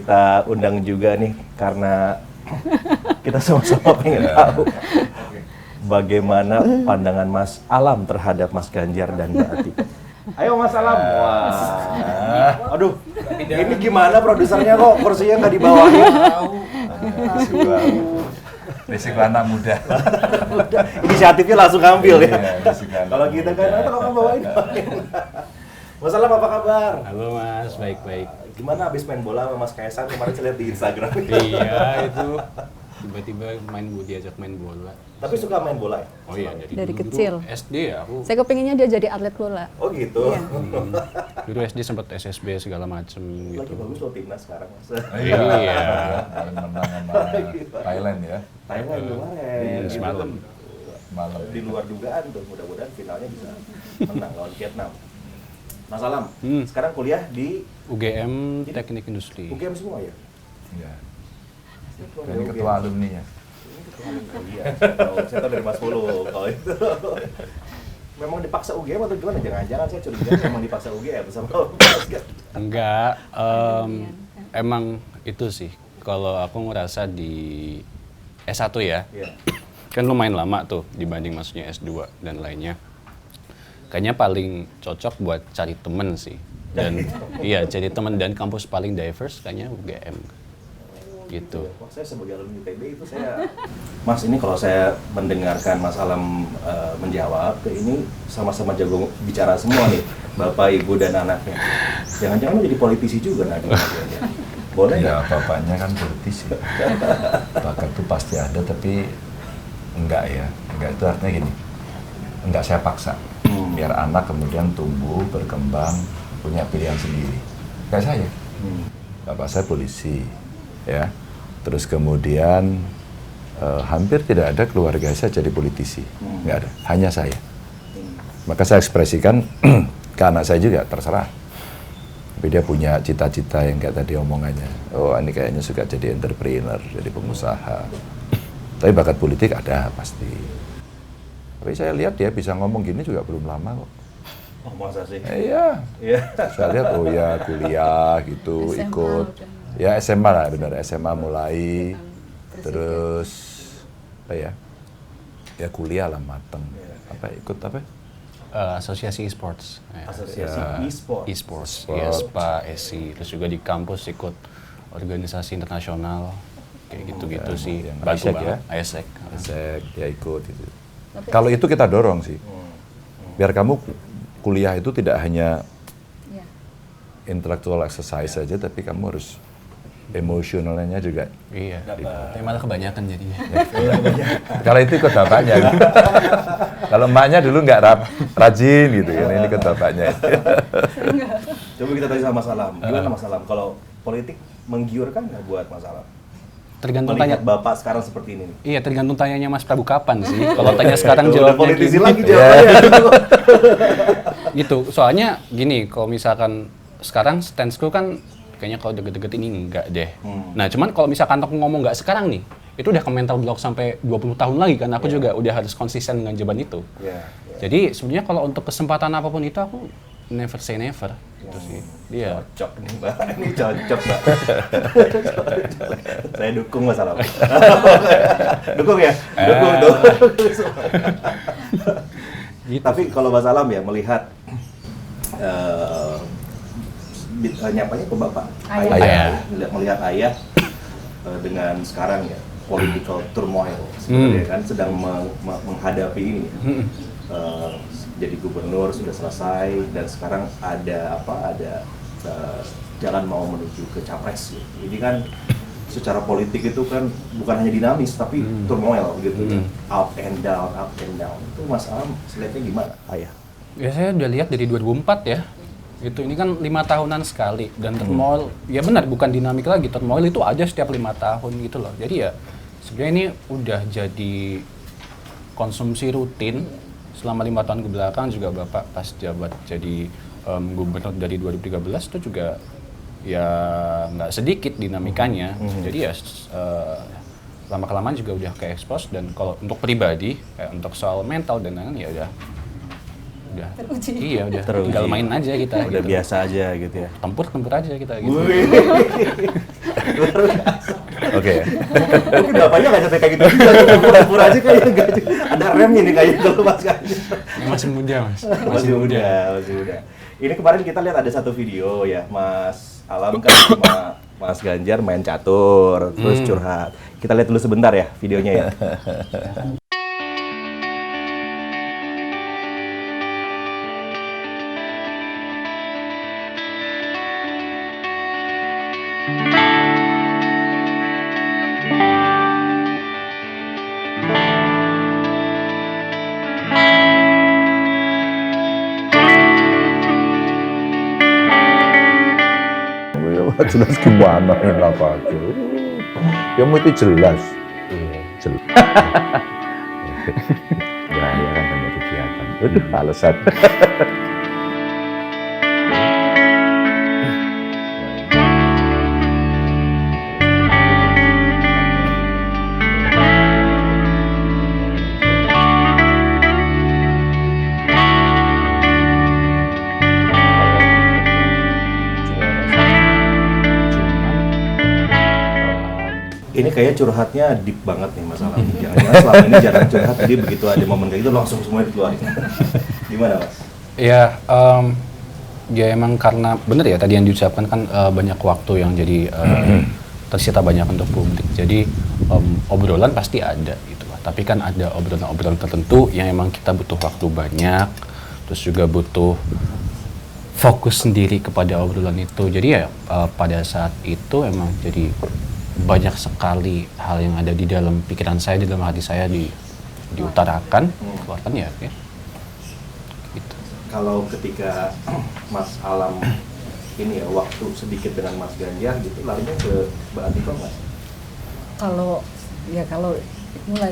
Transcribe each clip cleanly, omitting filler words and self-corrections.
kita undang juga nih karena kita sama-sama pengen tahu bagaimana pandangan Mas Alam terhadap Mas Ganjar dan Mbak Ati. Ayo Mas Alam. Wah. Aduh, ini gimana produsernya kok kursinya nggak dibawain? Risiko anak muda. Inisiatifnya langsung ambil ya. Iya, Kalau kita kan, tolong bawain. Mas Alam apa kabar? Halo Mas, baik-baik. Gimana abis main bola sama Mas Kaisang kemarin saya lihat di Instagram? Iya, itu tiba-tiba diajak main bola. Tapi suka main bola ya? Oh iya, Dari dulu kecil. SD ya aku. Saya kepinginnya dia jadi atlet bola. Oh gitu? Iya. Dulu SD sempat SSB segala macem Lagi gitu. bagus loh timnas sekarang Mas. Iya. Menang sama Thailand ya. Thailand kemarin. Iya, gitu. semalam. Malam. Di luar dugaan tuh, mudah-mudahan finalnya bisa menang lawan Vietnam. Mas Alam, sekarang kuliah di UGM Teknik Industri. UGM semua ya? Iya. Ini ketua alumni ya. Iya, saya tahu dari Mas Polo kalau itu. Memang dipaksa UGM atau gimana? Jangan-jangan saya curiga memang dipaksa UGM sama basket. Enggak, emang itu sih. Kalau aku ngerasa di S1 ya, Iya. kan lumayan lama tuh dibanding maksudnya S2 dan lainnya. Kayaknya paling cocok buat cari temen sih. Dan iya, cari temen dan kampus paling diverse kayaknya UGM. Gitu. Wah, saya sebagai alumni ITB itu saya... Mas, ini kalau saya mendengarkan Mas Alam menjawab, ini sama-sama jago bicara semua nih, Bapak, Ibu, dan anaknya. Jangan-jangan jadi politisi juga nanti. Boleh Ya, nggak? bapaknya kan politisi. Bakat itu pasti ada, tapi enggak ya. Enggak itu artinya gini, enggak saya paksa. Biar anak kemudian tumbuh, berkembang, punya pilihan sendiri. Kayak saya. Bapak saya polisi, ya. Terus kemudian hampir tidak ada keluarga saya jadi politisi. Enggak ada, hanya saya. Maka saya ekspresikan ke anak saya juga, terserah. Tapi dia punya cita-cita yang kayak tadi omongannya. Oh, ini kayaknya suka jadi entrepreneur, jadi pengusaha. Tapi bakat politik ada pasti. Tapi saya lihat dia bisa ngomong gini juga belum lama kok. Oh, masa sih? Iya. Iya. Saya lihat, oh ya kuliah gitu, SMA ikut. udah. Ya SMA lah, benar. SMA mulai. Terus, apa ya? Ya kuliah lah mateng. Apa ikut apa? Asosiasi e-sports. Asosiasi e-sport. E-sports, ya, SPA, ESI. Terus juga di kampus ikut organisasi internasional. Kayak gitu-gitu sih. yang Bagus AIESEC banget. ya? AIESEC. Saya dia ikut itu. Kalau itu kita dorong sih. Biar kamu kuliah itu tidak hanya Iya. intellectual exercise saja, tapi kamu harus emosionalnya juga. Iya. Tapi malah kebanyakan jadinya. Kalau itu ikut bapaknya. Kalau emaknya dulu nggak rajin gitu kan, ini ikut bapaknya. Coba kita tanya sama Mas Alam. Gimana Mas Alam? Kalau politik menggiurkan nggak buat Mas Alam? Tergantung tanya. Melihat Bapak sekarang seperti ini nih. Iya, tergantung tanyanya Mas Prabu kapan sih. Kalau tanya sekarang Udah jawabnya politisi gini. lagi jawabannya. Gitu. Soalnya gini, kalau misalkan sekarang stansku kan kayaknya kalau deket-deket ini enggak deh. Nah, cuman kalau misalkan aku ngomong nggak sekarang nih, itu udah ke mental block sampai 20 tahun lagi kan. Aku juga udah harus konsisten dengan jawaban itu. Iya. Jadi sebenarnya kalau untuk kesempatan apapun itu aku never say never. Gitu sih. Iya. Cocok nih Mbak, ini cocok Mbak. Saya dukung Mas Alam. Dukung ya? Dukung tuh. Gitu. Tapi kalau Mas Alam ya melihat nyapanya ke Bapak, Ayah. melihat ayah dengan sekarang ya political turmoil sebenarnya kan sedang menghadapi ini. Jadi gubernur sudah selesai dan sekarang ada jalan mau menuju ke capres. Ini kan secara politik itu kan bukan hanya dinamis tapi turmoil gitu, up and down. Itu Mas Alam lihatnya gimana? Ayah. Ya saya udah lihat dari 2004 ya. Gitu, ini kan 5 tahunan sekali dan turmoil, ya benar bukan dinamik lagi, turmoil itu ada setiap 5 tahun gitu loh. Jadi ya sebenarnya ini udah jadi konsumsi rutin selama 5 tahun kebelakang. Juga Bapak pas jabat jadi gubernur dari 2013 itu juga ya nggak sedikit dinamikanya. Jadi ya lama-kelamaan juga udah ke expose, dan kalau untuk pribadi kayak untuk soal mental dan lain-lain ya udah Teruji. iya udah Teruji. tinggal main aja kita Udah gitu. biasa aja gitu ya. tempur aja kita gitu. Oke. Mungkin bapaknya nggak sampai kayak gitu juga, pura-pura aja kayaknya nggak. Ada remnya nih kayaknya kalau Mas Ganjar. Masih muda, Mas. Masih muda, masih muda. Ini kemarin kita lihat ada satu video ya, Mas Alam kan sama Mas Ganjar main catur, terus curhat. Kita lihat dulu sebentar ya videonya ya. Jelas gimana enak aja. Ya mesti jelas. Jelas. Ya kan banyak kegiatan. Aduh, alasan. Ini kayaknya curhatnya deep banget nih Mas Alam. Jangan-jangan selama ini jarang curhat, jadi begitu ada momen kayak gitu langsung semuanya dikeluarin. Gimana Mas? Ya, ya emang karena bener ya tadi yang diucapkan kan banyak waktu yang jadi tersita banyak untuk publik. Jadi obrolan pasti ada gitu lah. Tapi kan ada obrolan-obrolan tertentu yang emang kita butuh waktu banyak, terus juga butuh fokus sendiri kepada obrolan itu. Jadi ya pada saat itu emang jadi banyak sekali hal yang ada di dalam pikiran saya, di dalam hati saya diutarakan, keluarkan ya. Gitu. Kalau ketika Mas Alam ini ya waktu sedikit dengan Mas Ganjar gitu, larinya ke Mbak Atika Mas?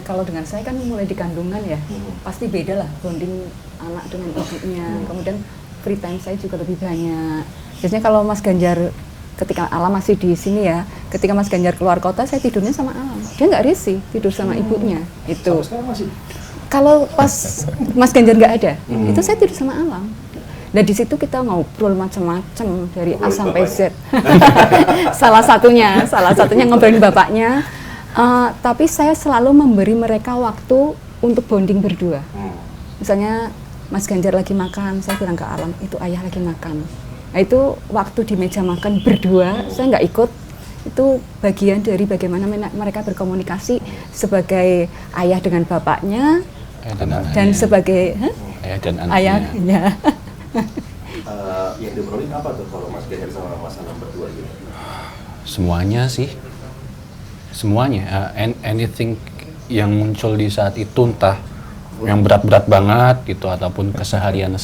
Kalau dengan saya kan mulai di kandungan ya, pasti beda lah bonding anak dengan ibunya. Kemudian free time saya juga lebih banyak. Biasanya kalau Mas Ganjar ketika Alam masih di sini ya, ketika Mas Ganjar keluar kota saya tidurnya sama Alam. Dia nggak risih tidur sama ibunya. Itu. Sampai sekarang masih? Kalau pas Mas Ganjar nggak ada, itu saya tidur sama Alam. Nah di situ kita ngobrol macam-macam dari A sampai Z. salah satunya ngobrolin bapaknya. Tapi saya selalu memberi mereka waktu untuk bonding berdua. Misalnya Mas Ganjar lagi makan, saya bilang ke Alam, itu ayah lagi makan. Nah itu waktu di meja makan berdua, saya nggak ikut. Itu bagian dari bagaimana mereka berkomunikasi sebagai ayah dengan bapaknya dan sebagai ayah dan anaknya. ayahnya. Yang diobrolin apa tuh kalau Mas Ganjar sama Mas Alam berdua gitu? Semuanya sih, semuanya. Anything yang muncul di saat itu, entah yang berat-berat banget gitu ataupun keseharian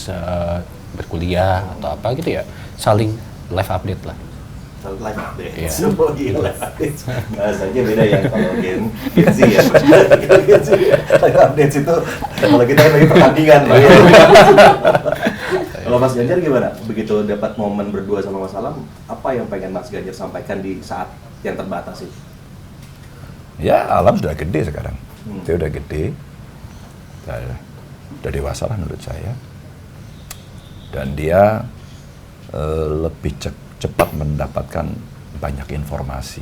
berkuliah atau apa gitu ya, saling live update lah. Live update. Iya. Oh, live update. Bahasanya beda ya kalau Gen Z ya. Kalau Gen Z live update itu kalau kita lagi pertandingan. Kalau Mas Ganjar gimana? Begitu dapat momen berdua sama Mas Alam, apa yang pengen Mas Ganjar sampaikan di saat yang terbatas itu? Ya, Alam sudah gede sekarang. Dia udah gede. Udah dewasa lah menurut saya. Dan dia lebih cepat mendapatkan banyak informasi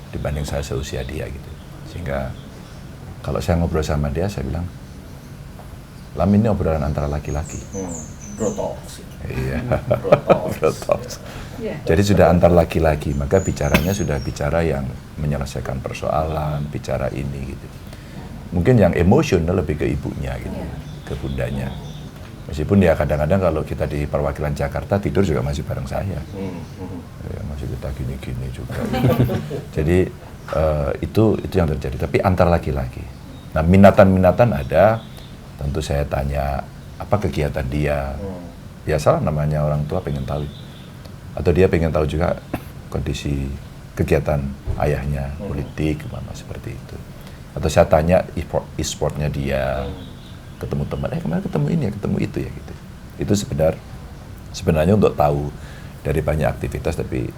dibanding saya seusia dia gitu. Sehingga kalau saya ngobrol sama dia, saya bilang, Lam ini obrolan antara laki-laki. Bro talks. Iya, Bro talks. Jadi sudah antar laki-laki, maka bicaranya sudah bicara yang menyelesaikan persoalan, bicara ini gitu. Mungkin yang emosional lebih ke ibunya gitu, ke bundanya. Meskipun ya kadang-kadang kalau kita di perwakilan Jakarta tidur juga masih bareng saya, ya, masih kita gini-gini juga. Jadi itu yang terjadi. Tapi antar laki-laki. Nah minatan ada. Tentu saya tanya apa kegiatan dia. Biasalah namanya orang tua pengen tahu. Atau dia pengen tahu juga kondisi kegiatan ayahnya, politik, mana seperti itu. Atau saya tanya e-sportnya dia. Ketemu teman, kemarin ketemu ini ya, ketemu itu ya gitu. Itu sebenarnya untuk tahu dari banyak aktivitas, tapi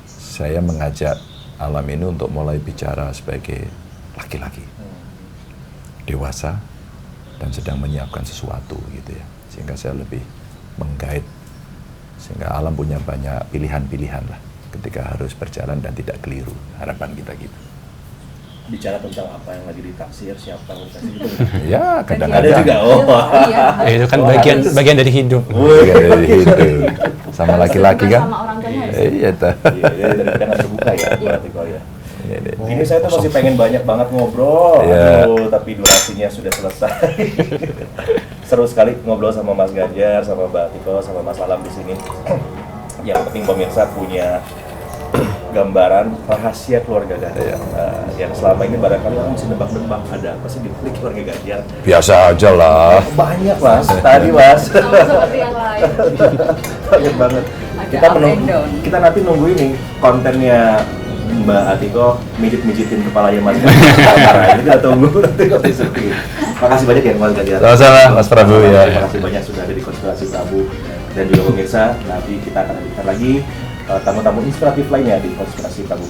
saya mengajak Alam ini untuk mulai bicara sebagai laki-laki, dewasa dan sedang menyiapkan sesuatu gitu ya. Sehingga saya lebih menggait, sehingga Alam punya banyak pilihan-pilihan lah ketika harus berjalan dan tidak keliru. Harapan kita gitu. Bicara tentang apa yang lagi ditaksir, siapa yang ditaksir gitu. Ya, Ada kadang-kadang. juga. Oh. Iya. Itu kan Oh, bagian harus. bagian dari hidup. Iya, gitu. Sama laki-laki kan? Sama orang tuanya harus. Iya, tuh. Iya, dari kita kan terbuka ya, berarti kok ya. Ini. Ini saya tuh masih pengen banyak banget ngobrol, Iya. aduh, tapi durasinya sudah selesai. Seru sekali ngobrol sama Mas Ganjar, sama Mbak Atiko, sama Mas Alam di sini. Yang penting pemirsa punya gambaran rahasia keluarga Ganjar. Yang selama ini barangkali orang masih nebak-nebak ada apa sih di balik keluarga Ganjar. Biasa aja lah. Banyak Mas, tadi Mas. Sama seperti yang lain. Banyak banget. Ada Kita up and down. kita nanti nunggu ini kontennya Mbak Atiko mijit-mijitin kepalanya Mas Ganjar. Ini kita tunggu nanti kalau syuting. Makasih banyak ya Mas Ganjar. Sama-sama, Mas Prabu, ya. Terima kasih banyak sudah ada di Konspirasi Prabu dan juga pemirsa. Nanti kita akan hadirkan lagi tamu-tamu inspiratif lainnya di Konspirasi Prabu.